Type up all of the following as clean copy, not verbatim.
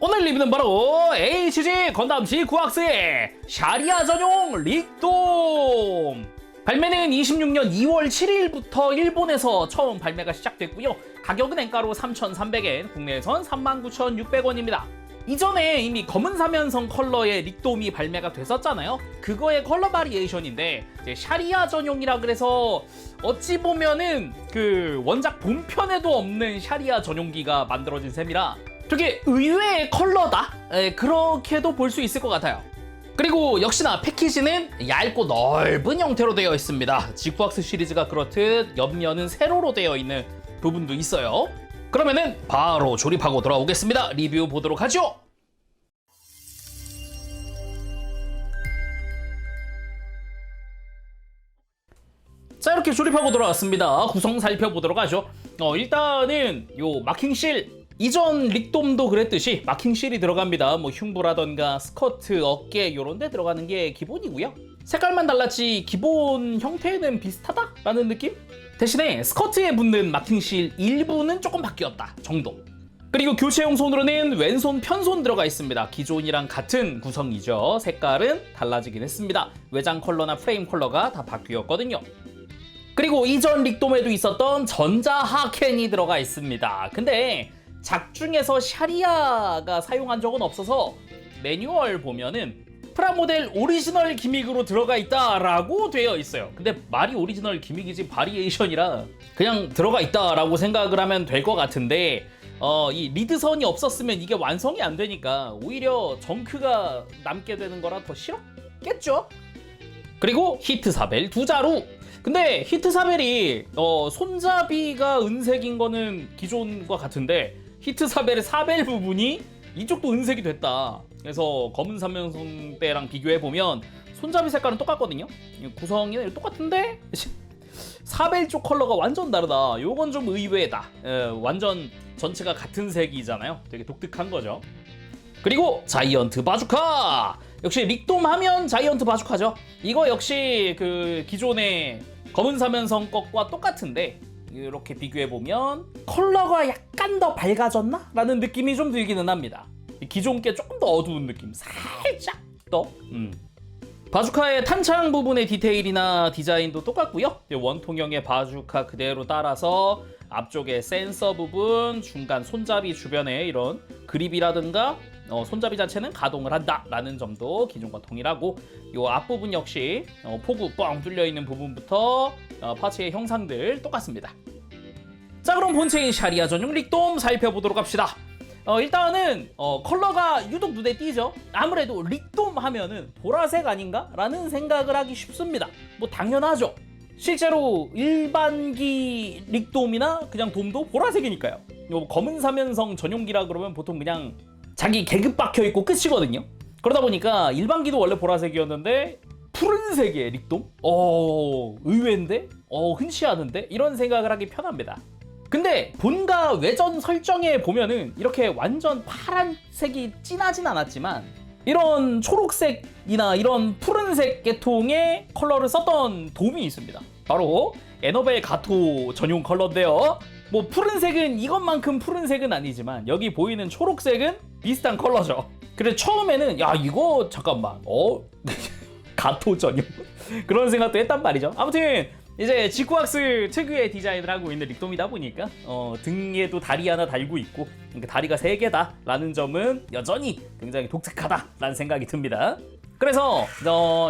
오늘 리뷰는 바로 HG 건담 G9악스의 샤리아 전용 릭돔. 발매는 26년 2월 7일부터 일본에서 처음 발매가 시작됐고요. 가격은 엔가로 3,300엔, 국내에선 39,600원입니다. 이전에 이미 검은 사면성 컬러의 릭돔이 발매가 됐었잖아요. 그거의 컬러 바리에이션인데 이제 샤리아 전용이라 그래서 어찌 보면은 그 원작 본편에도 없는 샤리아 전용기가 만들어진 셈이라 되게 의외의 컬러다? 그렇게도 볼 수 있을 것 같아요. 그리고 역시나 패키지는 얇고 넓은 형태로 되어 있습니다. 지쿠악스 시리즈가 그렇듯 옆면은 세로로 되어 있는 부분도 있어요. 그러면은 바로 조립하고 돌아오겠습니다. 리뷰 보도록 하죠. 자, 이렇게 조립하고 돌아왔습니다. 구성 살펴보도록 하죠. 일단은 요 마킹실, 이전 릭돔도 그랬듯이 마킹실이 들어갑니다. 뭐 흉부라던가 스커트, 어깨 이런 데 들어가는 게 기본이고요. 색깔만 달랐지 기본 형태는 비슷하다라는 느낌? 대신에 스커트에 붙는 마킹실 일부는 조금 바뀌었다 정도. 그리고 교체용 손으로는 왼손 편손 들어가 있습니다. 기존이랑 같은 구성이죠. 색깔은 달라지긴 했습니다. 외장 컬러나 프레임 컬러가 다 바뀌었거든요. 그리고 이전 릭돔에도 있었던 전자 하켄이 들어가 있습니다. 근데 작중에서 샤리아가 사용한 적은 없어서 매뉴얼 보면은 프라모델 오리지널 기믹으로 들어가 있다라고 되어 있어요. 근데 말이 오리지널 기믹이지 바리에이션이라 그냥 들어가 있다라고 생각을 하면 될 것 같은데 이 리드선이 없었으면 이게 완성이 안 되니까 오히려 정크가 남게 되는 거라 더 싫었겠죠? 그리고 히트사벨 두 자루. 근데 히트사벨이 손잡이가 은색인 거는 기존과 같은데 히트사벨의 사벨 부분이 이쪽도 은색이 됐다. 그래서 검은 삼면성 때랑 비교해보면 손잡이 색깔은 똑같거든요. 구성이 똑같은데 사벨 쪽 컬러가 완전 다르다. 요건 좀 의외다. 완전 전체가 같은 색이잖아요. 되게 독특한 거죠. 그리고 자이언트 바주카. 역시 릭돔 하면 자이언트 바주카죠. 이거 역시 그 기존의 검은 사면성 것과 똑같은데 이렇게 비교해보면 컬러가 약간 더 밝아졌나? 라는 느낌이 좀 들기는 합니다. 기존 게 조금 더 어두운 느낌 살짝 더 바주카의 탄창 부분의 디테일이나 디자인도 똑같고요. 원통형의 바주카 그대로 따라서 앞쪽에 센서 부분, 중간 손잡이 주변에 이런 그립이라든가 손잡이 자체는 가동을 한다라는 점도 기존과 동일하고, 이 앞부분 역시 포구 뻥 뚫려있는 부분부터 파츠의 형상들 똑같습니다. 자, 그럼 본체인 샤리아 전용 릭돔 살펴보도록 합시다. 일단은 컬러가 유독 눈에 띄죠. 아무래도 릭돔 하면은 보라색 아닌가? 라는 생각을 하기 쉽습니다. 뭐 당연하죠. 실제로 일반기 릭돔이나 그냥 돔도 보라색이니까요. 검은 사면성 전용기라 그러면 보통 그냥 자기 계급 박혀있고 끝이거든요. 그러다 보니까 일반기도 원래 보라색이었는데 푸른색의 릭돔? 의외인데? 흔치 않은데? 이런 생각을 하기 편합니다. 근데 본가 외전 설정에 보면은 이렇게 완전 파란색이 진하진 않았지만 이런 초록색이나 이런 푸른색 계통의 컬러를 썼던 돔이 있습니다. 바로 에너벨 가토 전용 컬러인데요. 뭐 푸른색은 이것만큼 푸른색은 아니지만 여기 보이는 초록색은 비슷한 컬러죠. 그래서 처음에는 야 이거 잠깐만 가토 전용 그런 생각도 했단 말이죠. 아무튼 이제 지쿠악스 특유의 디자인을 하고 있는 릭돔이다 보니까 등에도 다리 하나 달고 있고 그러니까 다리가 3개다 라는 점은 여전히 굉장히 독특하다 라는 생각이 듭니다. 그래서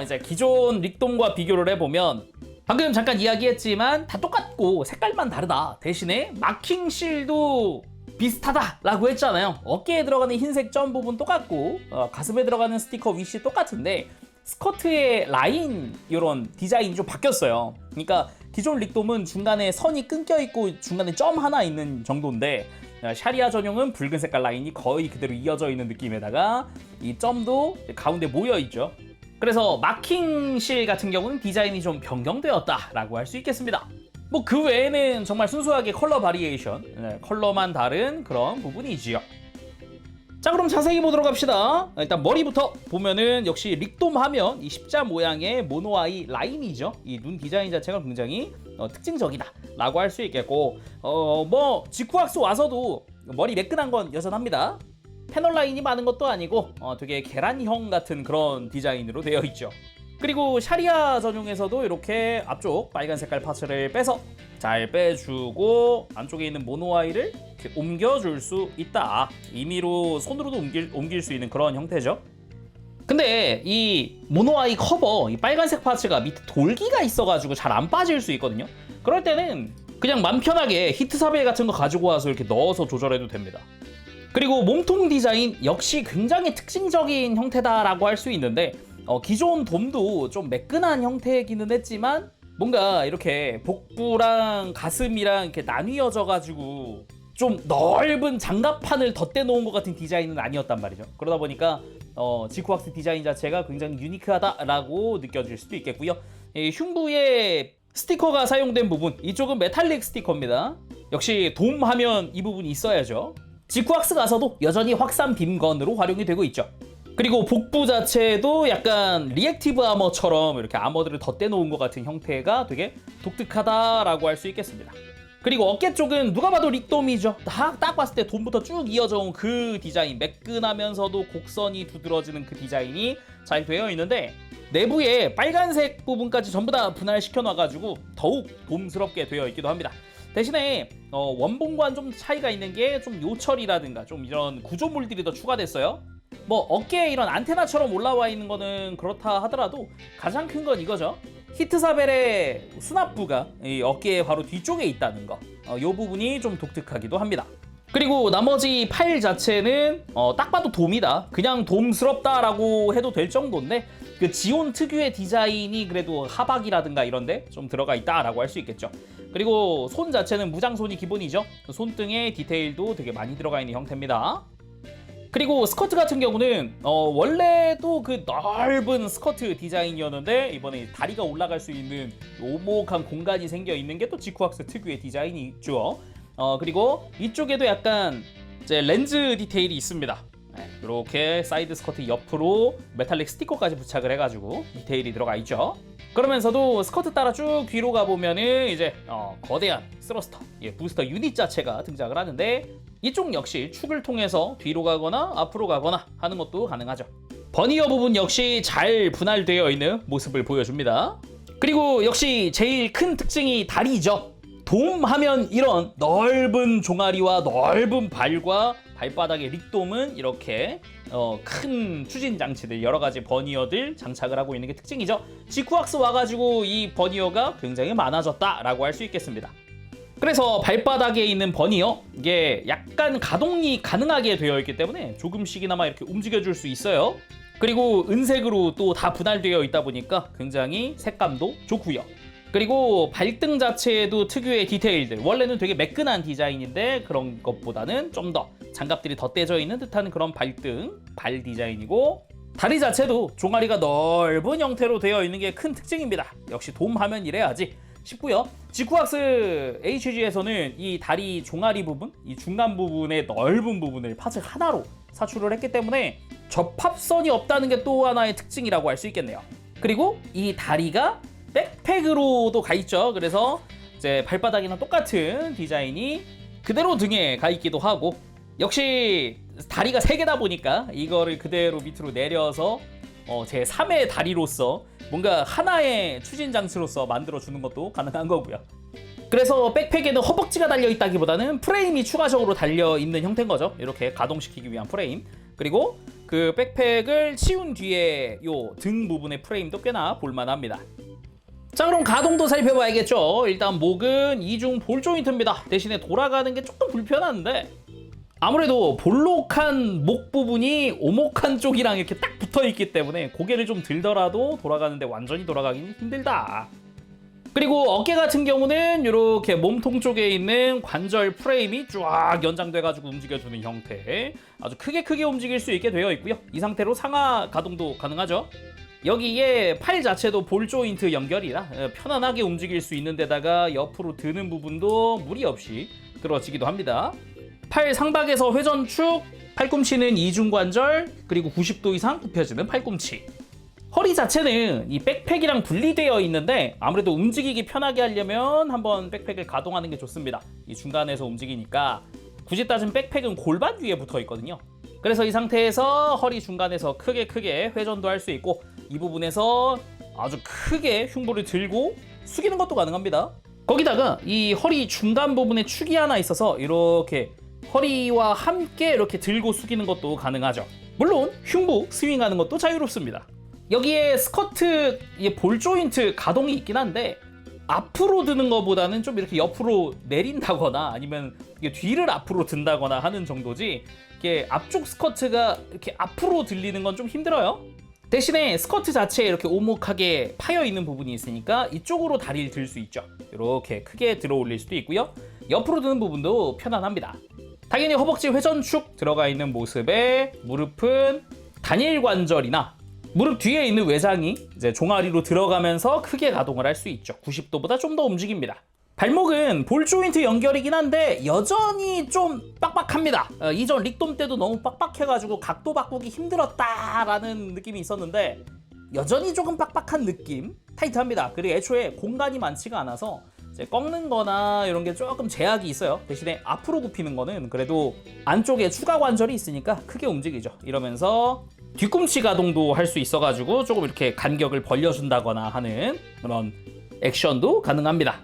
이제 기존 릭돔과 비교를 해보면 방금 잠깐 이야기했지만 다 똑같고 색깔만 다르다. 대신에 마킹실도 비슷하다 라고 했잖아요. 어깨에 들어가는 흰색 점 부분 똑같고 가슴에 들어가는 스티커 위시 똑같은데 스커트의 라인 이런 디자인이 좀 바뀌었어요. 그러니까 기존 릭돔은 중간에 선이 끊겨 있고 중간에 점 하나 있는 정도인데 샤리아 전용은 붉은 색깔 라인이 거의 그대로 이어져 있는 느낌에다가 이 점도 가운데 모여 있죠. 그래서 마킹실 같은 경우는 디자인이 좀 변경되었다라고 할 수 있겠습니다. 뭐 그 외에는 정말 순수하게 컬러 바리에이션, 컬러만 다른 그런 부분이지요. 자, 그럼 자세히 보도록 합시다. 일단 머리부터 보면은 역시 릭돔 하면 이 십자 모양의 모노아이 라인이죠. 이 눈 디자인 자체가 굉장히 특징적이다 라고 할 수 있겠고 뭐 지쿠악스 와서도 머리 매끈한 건 여전합니다. 패널 라인이 많은 것도 아니고 되게 계란형 같은 그런 디자인으로 되어 있죠. 그리고 샤리아 전용에서도 이렇게 앞쪽 빨간 색깔 파츠를 빼서 잘 빼주고 안쪽에 있는 모노아이를 이렇게 옮겨줄 수 있다. 임의로 손으로도 옮길 수 있는 그런 형태죠. 근데 이 모노아이 커버, 이 빨간색 파츠가 밑에 돌기가 있어가지고 잘 안 빠질 수 있거든요. 그럴 때는 그냥 맘 편하게 히트사벨 같은 거 가지고 와서 이렇게 넣어서 조절해도 됩니다. 그리고 몸통 디자인 역시 굉장히 특징적인 형태다라고 할 수 있는데 기존 돔도 좀 매끈한 형태이기는 했지만 뭔가 이렇게 복부랑 가슴이랑 이렇게 나뉘어져 가지고 좀 넓은 장갑판을 덧대 놓은 것 같은 디자인은 아니었단 말이죠. 그러다 보니까 지쿠왁스 디자인 자체가 굉장히 유니크하다라고 느껴질 수도 있겠고요. 이 흉부에 스티커가 사용된 부분, 이쪽은 메탈릭 스티커입니다. 역시 돔 하면 이 부분이 있어야죠. 지쿠왁스 가서도 여전히 확산 빔건으로 활용이 되고 있죠. 그리고 복부 자체도 약간 리액티브 아머처럼 이렇게 아머들을 덧대 놓은 것 같은 형태가 되게 독특하다라고 할 수 있겠습니다. 그리고 어깨 쪽은 누가 봐도 릭돔이죠. 딱 봤을 때 돔부터 쭉 이어져 온 그 디자인, 매끈하면서도 곡선이 두드러지는 그 디자인이 잘 되어 있는데 내부에 빨간색 부분까지 전부 다 분할시켜 놔가지고 더욱 돔스럽게 되어 있기도 합니다. 대신에 원본과는 좀 차이가 있는 게 좀 요철이라든가 좀 이런 구조물들이 더 추가됐어요. 뭐 어깨에 이런 안테나처럼 올라와 있는 거는 그렇다 하더라도 가장 큰 건 이거죠. 히트사벨의 수납부가 이 어깨의 바로 뒤쪽에 있다는 거. 이 부분이 좀 독특하기도 합니다. 그리고 나머지 팔 자체는 딱 봐도 돔이다. 그냥 돔스럽다라고 해도 될 정도인데 그 지온 특유의 디자인이 그래도 하박이라든가 이런데 좀 들어가 있다라고 할 수 있겠죠. 그리고 손 자체는 무장손이 기본이죠. 손등에 디테일도 되게 많이 들어가 있는 형태입니다. 그리고 스커트 같은 경우는 원래도 그 넓은 스커트 디자인이었는데 이번에 다리가 올라갈 수 있는 오목한 공간이 생겨 있는 게 또 지쿠왁스 특유의 디자인이 있죠. 그리고 이쪽에도 약간 이제 렌즈 디테일이 있습니다. 이렇게 사이드 스커트 옆으로 메탈릭 스티커까지 부착을 해가지고 디테일이 들어가 있죠. 그러면서도 스커트 따라 쭉 뒤로 가보면은 이제 거대한 스러스터, 부스터 유닛 자체가 등장을 하는데 이쪽 역시 축을 통해서 뒤로 가거나 앞으로 가거나 하는 것도 가능하죠. 버니어 부분 역시 잘 분할되어 있는 모습을 보여줍니다. 그리고 역시 제일 큰 특징이 다리죠. 돔 하면 이런 넓은 종아리와 넓은 발과 발바닥의 릭돔은 이렇게 큰 추진 장치들, 여러 가지 버니어들 장착을 하고 있는 게 특징이죠. 지쿠왁스 와가지고 이 버니어가 굉장히 많아졌다라고 할 수 있겠습니다. 그래서 발바닥에 있는 버니어, 이게 약간 가동이 가능하게 되어 있기 때문에 조금씩이나마 이렇게 움직여줄 수 있어요. 그리고 은색으로 또 다 분할되어 있다 보니까 굉장히 색감도 좋고요. 그리고 발등 자체에도 특유의 디테일들, 원래는 되게 매끈한 디자인인데 그런 것보다는 좀 더 장갑들이 덧대져 있는 듯한 그런 발등, 발 디자인이고 다리 자체도 종아리가 넓은 형태로 되어 있는 게 큰 특징입니다. 역시 돔 하면 이래야지 싶고요. 지쿠왁스 HG에서는 이 다리 종아리 부분, 이 중간 부분의 넓은 부분을 파츠 하나로 사출을 했기 때문에 접합선이 없다는 게 또 하나의 특징이라고 할 수 있겠네요. 그리고 이 다리가 백팩으로도 가 있죠. 그래서 이제 발바닥이랑 똑같은 디자인이 그대로 등에 가 있기도 하고, 역시 다리가 3개다 보니까 이거를 그대로 밑으로 내려서 제 3의 다리로서 뭔가 하나의 추진 장치로서 만들어주는 것도 가능한 거고요. 그래서 백팩에는 허벅지가 달려있다기보다는 프레임이 추가적으로 달려있는 형태인 거죠. 이렇게 가동시키기 위한 프레임. 그리고 그 백팩을 치운 뒤에 요 등 부분의 프레임도 꽤나 볼만합니다. 자, 그럼 가동도 살펴봐야겠죠. 일단 목은 이중 볼 조인트입니다. 대신에 돌아가는 게 조금 불편한데 아무래도 볼록한 목 부분이 오목한 쪽이랑 이렇게 딱 붙어있기 때문에 고개를 좀 들더라도 돌아가는데 완전히 돌아가기는 힘들다. 그리고 어깨 같은 경우는 이렇게 몸통 쪽에 있는 관절 프레임이 쫙 연장돼가지고 움직여주는 형태, 아주 크게 움직일 수 있게 되어 있고요. 이 상태로 상하 가동도 가능하죠. 여기에 팔 자체도 볼 조인트 연결이라 편안하게 움직일 수 있는 데다가 옆으로 드는 부분도 무리 없이 들어지기도 합니다. 팔 상박에서 회전축, 팔꿈치는 이중관절, 그리고 90도 이상 굽혀지는 팔꿈치. 허리 자체는 이 백팩이랑 분리되어 있는데 아무래도 움직이기 편하게 하려면 한번 백팩을 가동하는 게 좋습니다. 이 중간에서 움직이니까. 굳이 따지면 백팩은 골반 위에 붙어 있거든요. 그래서 이 상태에서 허리 중간에서 크게 회전도 할 수 있고 이 부분에서 아주 크게 흉부를 들고 숙이는 것도 가능합니다. 거기다가 이 허리 중간 부분에 축이 하나 있어서 이렇게 허리와 함께 이렇게 들고 숙이는 것도 가능하죠. 물론 흉부 스윙하는 것도 자유롭습니다. 여기에 스커트 볼 조인트 가동이 있긴 한데 앞으로 드는 것보다는 좀 이렇게 옆으로 내린다거나 아니면 뒤를 앞으로 든다거나 하는 정도지 이게 앞쪽 스커트가 이렇게 앞으로 들리는 건 좀 힘들어요. 대신에 스커트 자체에 이렇게 오목하게 파여 있는 부분이 있으니까 이쪽으로 다리를 들 수 있죠. 이렇게 크게 들어 올릴 수도 있고요. 옆으로 드는 부분도 편안합니다. 당연히 허벅지 회전축 들어가 있는 모습에 무릎은 단일 관절이나 무릎 뒤에 있는 외장이 이제 종아리로 들어가면서 크게 가동을 할 수 있죠. 90도보다 좀 더 움직입니다. 발목은 볼 조인트 연결이긴 한데 여전히 좀 빡빡합니다. 이전 릭돔 때도 너무 빡빡해가지고 각도 바꾸기 힘들었다라는 느낌이 있었는데 여전히 조금 빡빡한 느낌, 타이트합니다. 그리고 애초에 공간이 많지가 않아서 이제 꺾는 거나 이런 게 조금 제약이 있어요. 대신에 앞으로 굽히는 거는 그래도 안쪽에 추가 관절이 있으니까 크게 움직이죠. 이러면서 뒤꿈치 가동도 할 수 있어가지고 조금 이렇게 간격을 벌려준다거나 하는 그런 액션도 가능합니다.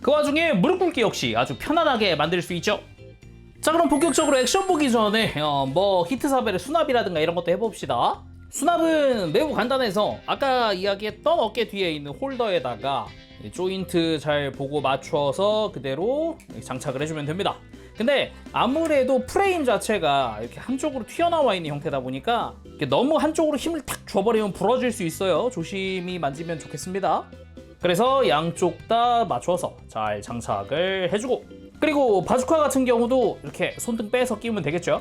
그 와중에 무릎 꿇기 역시 아주 편안하게 만들 수 있죠. 자, 그럼 본격적으로 액션 보기 전에 히트사벨의 수납이라든가 이런 것도 해봅시다. 수납은 매우 간단해서 아까 이야기했던 어깨 뒤에 있는 홀더에다가 조인트 잘 보고 맞춰서 그대로 장착을 해주면 됩니다. 근데 아무래도 프레임 자체가 이렇게 한쪽으로 튀어나와 있는 형태다 보니까 너무 한쪽으로 힘을 탁 줘버리면 부러질 수 있어요. 조심히 만지면 좋겠습니다. 그래서 양쪽 다 맞춰서 잘 장착을 해주고, 그리고 바주카 같은 경우도 이렇게 손등 빼서 끼우면 되겠죠.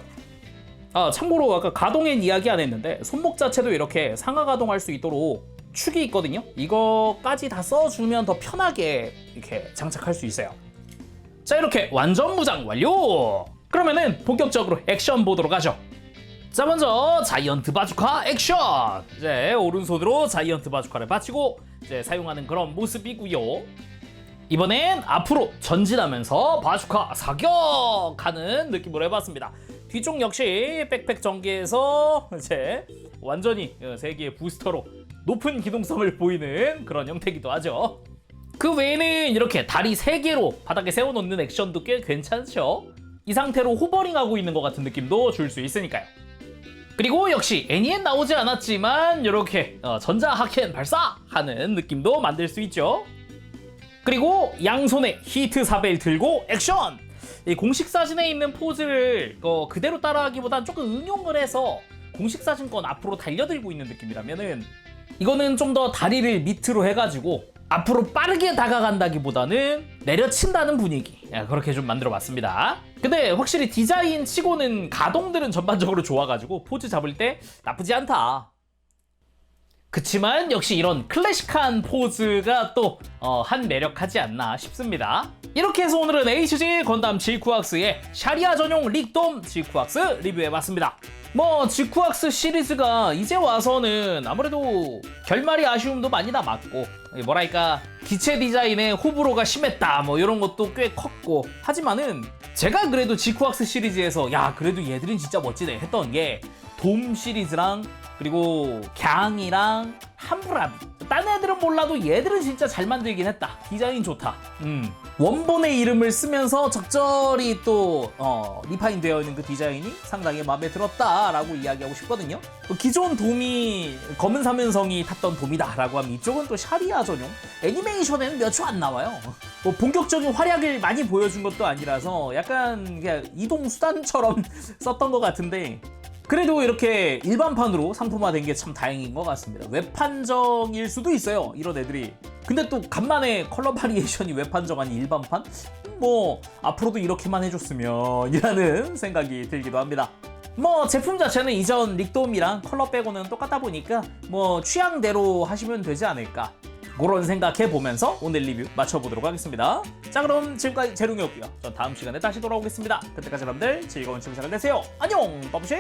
참고로 아까 가동엔 이야기 안 했는데 손목 자체도 이렇게 상하 가동할 수 있도록 축이 있거든요. 이거까지 다 써주면 더 편하게 이렇게 장착할 수 있어요. 자, 이렇게 완전 무장 완료! 그러면은 본격적으로 액션 보도록 하죠. 자, 먼저 자이언트 바주카 액션! 이제 오른손으로 자이언트 바주카를 받치고 이제 사용하는 그런 모습이고요. 이번엔 앞으로 전진하면서 바주카 사격하는 느낌으로 해봤습니다. 뒤쪽 역시 백팩 전개해서 이제 완전히 세계의 부스터로 높은 기동성을 보이는 그런 형태이기도 하죠. 그 외에는 이렇게 다리 3개로 바닥에 세워놓는 액션도 꽤 괜찮죠. 이 상태로 호버링하고 있는 것 같은 느낌도 줄 수 있으니까요. 그리고 역시 애니엔 나오지 않았지만 이렇게 전자하켄 발사하는 느낌도 만들 수 있죠. 그리고 양손에 히트 사벨 들고 액션! 이 공식 사진에 있는 포즈를 그대로 따라하기보단 조금 응용을 해서 공식 사진권 앞으로 달려들고 있는 느낌이라면은 이거는 좀 더 다리를 밑으로 해가지고 앞으로 빠르게 다가간다기보다는 내려친다는 분위기, 그렇게 좀 만들어봤습니다. 근데 확실히 디자인 치고는 가동들은 전반적으로 좋아가지고 포즈 잡을 때 나쁘지 않다. 그치만 역시 이런 클래식한 포즈가 또 한 매력하지 않나 싶습니다. 이렇게 해서 오늘은 HG 건담 지쿠악스의 샤리아 전용 릭돔 지쿠악스 리뷰해봤습니다. 지쿠악스 시리즈가 이제 와서는 아무래도 결말이 아쉬움도 많이 남았고, 뭐랄까 기체 디자인에 호불호가 심했다 이런 것도 꽤 컸고, 하지만은 제가 그래도 지쿠악스 시리즈에서 야 그래도 얘들은 진짜 멋지네 했던 게 돔 시리즈랑 그리고 갱이랑 함브라비. 딴 애들은 몰라도 얘들은 진짜 잘 만들긴 했다. 디자인 좋다. 원본의 이름을 쓰면서 적절히 또 리파인 되어 있는 그 디자인이 상당히 마음에 들었다라고 이야기하고 싶거든요. 기존 돔이 검은 사면성이 탔던 돔이다라고 하면 이쪽은 또 샤리아 전용. 애니메이션에는 몇 초 안 나와요. 본격적인 활약을 많이 보여준 것도 아니라서 약간 그냥 이동 수단처럼 썼던 것 같은데, 그래도 이렇게 일반판으로 상품화된 게 참 다행인 것 같습니다. 웹판정일 수도 있어요, 이런 애들이. 근데 또 간만에 컬러 바리에이션이 웹판정 아닌 일반판? 앞으로도 이렇게만 해줬으면 이라는 생각이 들기도 합니다. 제품 자체는 이전 릭돔이랑 컬러 빼고는 똑같다 보니까 취향대로 하시면 되지 않을까, 그런 생각해보면서 오늘 리뷰 마쳐보도록 하겠습니다. 자, 그럼 지금까지 제룽이었고요. 전 다음 시간에 다시 돌아오겠습니다. 그때까지 여러분들 즐거운 시간 되세요. 안녕, 빠부시!